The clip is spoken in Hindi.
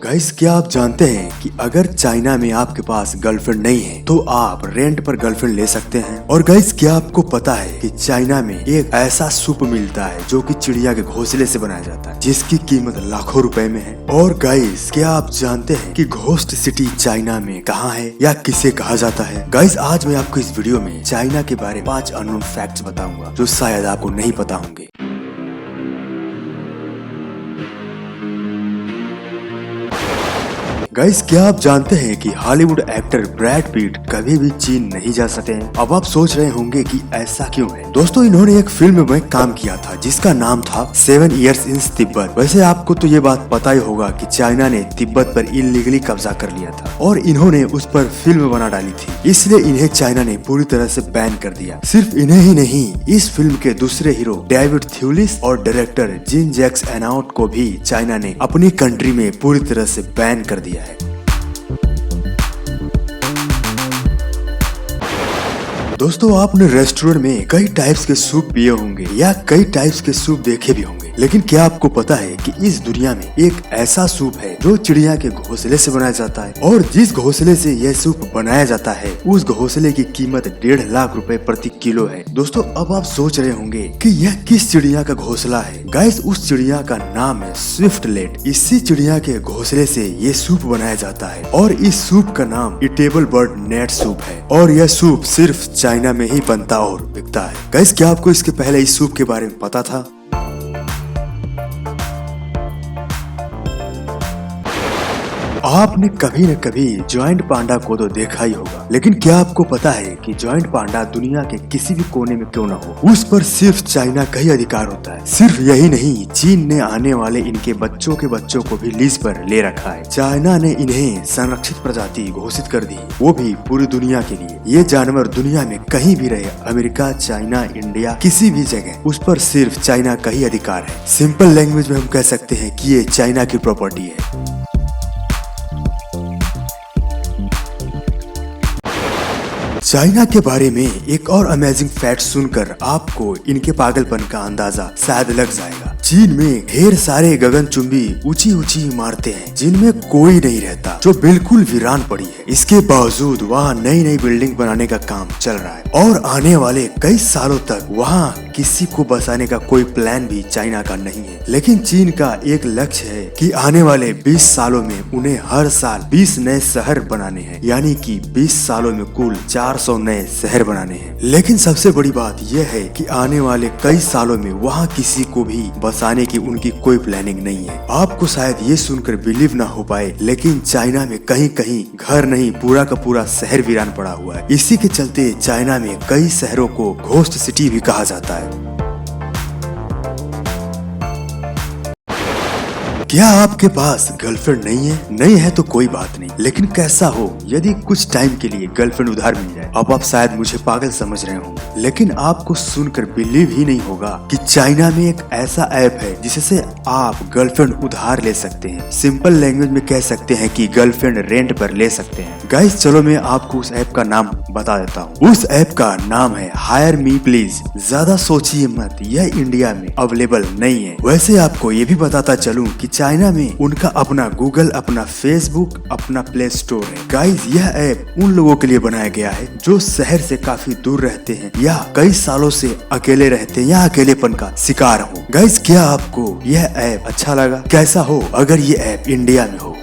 गाइस, क्या आप जानते हैं कि अगर चाइना में आपके पास गर्लफ्रेंड नहीं है तो आप रेंट पर गर्लफ्रेंड ले सकते हैं। और गाइस, क्या आपको पता है कि चाइना में एक ऐसा सूप मिलता है जो कि चिड़िया के घोंसले से बनाया जाता है, जिसकी कीमत लाखों रुपए में है। और गाइस, क्या आप जानते हैं कि घोस्ट सिटी चाइना में कहाँ है या किसे कहा जाता है? गाइस, आज मैं आपको इस वीडियो में चाइना के बारे में 5 अननोन फैक्ट्स बताऊंगा जो शायद आपको नहीं पता होंगे। गाइस, क्या आप जानते हैं कि हॉलीवुड एक्टर ब्रैड पिट कभी भी चीन नहीं जा सके हैं? अब आप सोच रहे होंगे कि ऐसा क्यों है। दोस्तों, इन्होंने एक फिल्म में काम किया था जिसका नाम था 7 Years in तिब्बत। वैसे आपको तो ये बात पता ही होगा कि चाइना ने तिब्बत पर इलीगली कब्जा कर लिया था और इन्होंने उस पर फिल्म बना डाली थी, इसलिए इन्हें चाइना ने पूरी तरह से बैन कर दिया। सिर्फ इन्हें ही नहीं, इस फिल्म के दूसरे हीरो डेविड थ्यूलिस और डायरेक्टर जीन जैक्स एनाउट को भी चाइना ने अपनी कंट्री में पूरी तरह से बैन कर दिया है। दोस्तों, आपने रेस्टोरेंट में कई टाइप्स के सूप पिए होंगे या कई टाइप्स के सूप देखे भी होंगे, लेकिन क्या आपको पता है कि इस दुनिया में एक ऐसा सूप है जो चिड़िया के घोंसले से बनाया जाता है, और जिस घोंसले से यह सूप बनाया जाता है उस घोंसले की कीमत 1.5 लाख रुपए प्रति किलो है। दोस्तों, अब आप सोच रहे होंगे कि यह किस चिड़िया का घोंसला है। गाइस, उस चिड़िया का नाम है स्विफ्टलेट। इसी चिड़िया के घोंसले से ये सूप बनाया जाता है और इस सूप का नाम ईटेबल बर्ड नेट सूप है, और यह सूप सिर्फ चाइना में ही बनता और बिकता है। गाइस, क्या आपको इसके पहले इस सूप के बारे में पता था? आपने कभी न कभी जॉइंट पांडा को तो देखा ही होगा, लेकिन क्या आपको पता है कि जॉइंट पांडा दुनिया के किसी भी कोने में क्यों न हो, उस पर सिर्फ चाइना का ही अधिकार होता है। सिर्फ यही नहीं, चीन ने आने वाले इनके बच्चों के बच्चों को भी लीज पर ले रखा है। चाइना ने इन्हें संरक्षित प्रजाति घोषित कर दी, वो भी पूरी दुनिया के लिए। ये जानवर दुनिया में कहीं भी रहे, अमेरिका, चाइना, इंडिया, किसी भी जगह, उस पर सिर्फ चाइना का ही अधिकार है। सिंपल लैंग्वेज में हम कह सकते हैं कि ये चाइना की प्रॉपर्टी है। चाइना के बारे में एक और अमेजिंग फैक्ट सुनकर आपको इनके पागलपन का अंदाजा शायद लग जाएगा। चीन में ढेर सारे गगनचुंबी ऊंची ऊंची इमारतें हैं जिनमें कोई नहीं रहता, जो बिल्कुल वीरान पड़ी है। इसके बावजूद वहाँ नई नई बिल्डिंग बनाने का काम चल रहा है और आने वाले कई सालों तक वहाँ किसी को बसाने का कोई प्लान भी चाइना का नहीं है। लेकिन चीन का एक लक्ष्य है कि आने वाले 20 सालों में उन्हें हर साल 20 नए शहर बनाने हैं, यानी कि 20 सालों में कुल 400 नए शहर बनाने हैं। लेकिन सबसे बड़ी बात यह है कि आने वाले कई सालों में वहाँ किसी को भी बसाने की उनकी कोई प्लानिंग नहीं है। आपको शायद ये सुनकर बिलीव ना हो पाए, लेकिन चाइना में कहीं कहीं घर नहीं, पूरा का पूरा शहर वीरान पड़ा हुआ है। इसी के चलते चाइना में कई शहरों को घोस्ट सिटी भी कहा जाता है। क्या आपके पास गर्लफ्रेंड नहीं है? नहीं है तो कोई बात नहीं, लेकिन कैसा हो यदि कुछ टाइम के लिए गर्लफ्रेंड उधार मिल जाए। अब आप शायद मुझे पागल समझ रहे होंगे, लेकिन आपको सुनकर बिलीव ही नहीं होगा कि चाइना में एक ऐसा ऐप है जिससे आप गर्लफ्रेंड उधार ले सकते हैं। सिंपल लैंग्वेज में कह सकते हैं कि गर्लफ्रेंड रेंट पर ले सकते हैं। गाइस, चलो मैं आपको उस ऐप का नाम बता देता हूँ। उस ऐप का नाम है हायर मी प्लीज। ज्यादा सोचिए मत, यह इंडिया में अवेलेबल नहीं है। वैसे आपको ये भी बताता चलूं कि चाइना में उनका अपना गूगल, अपना फेसबुक, अपना प्ले स्टोर है। गाइस, यह ऐप उन लोगों के लिए बनाया गया है जो शहर से काफी दूर रहते हैं या कई सालों से अकेले रहते हैं या अकेलेपन का शिकार हो। गाइस, क्या आपको यह ऐप अच्छा लगा? कैसा हो अगर ये ऐप इंडिया में हो?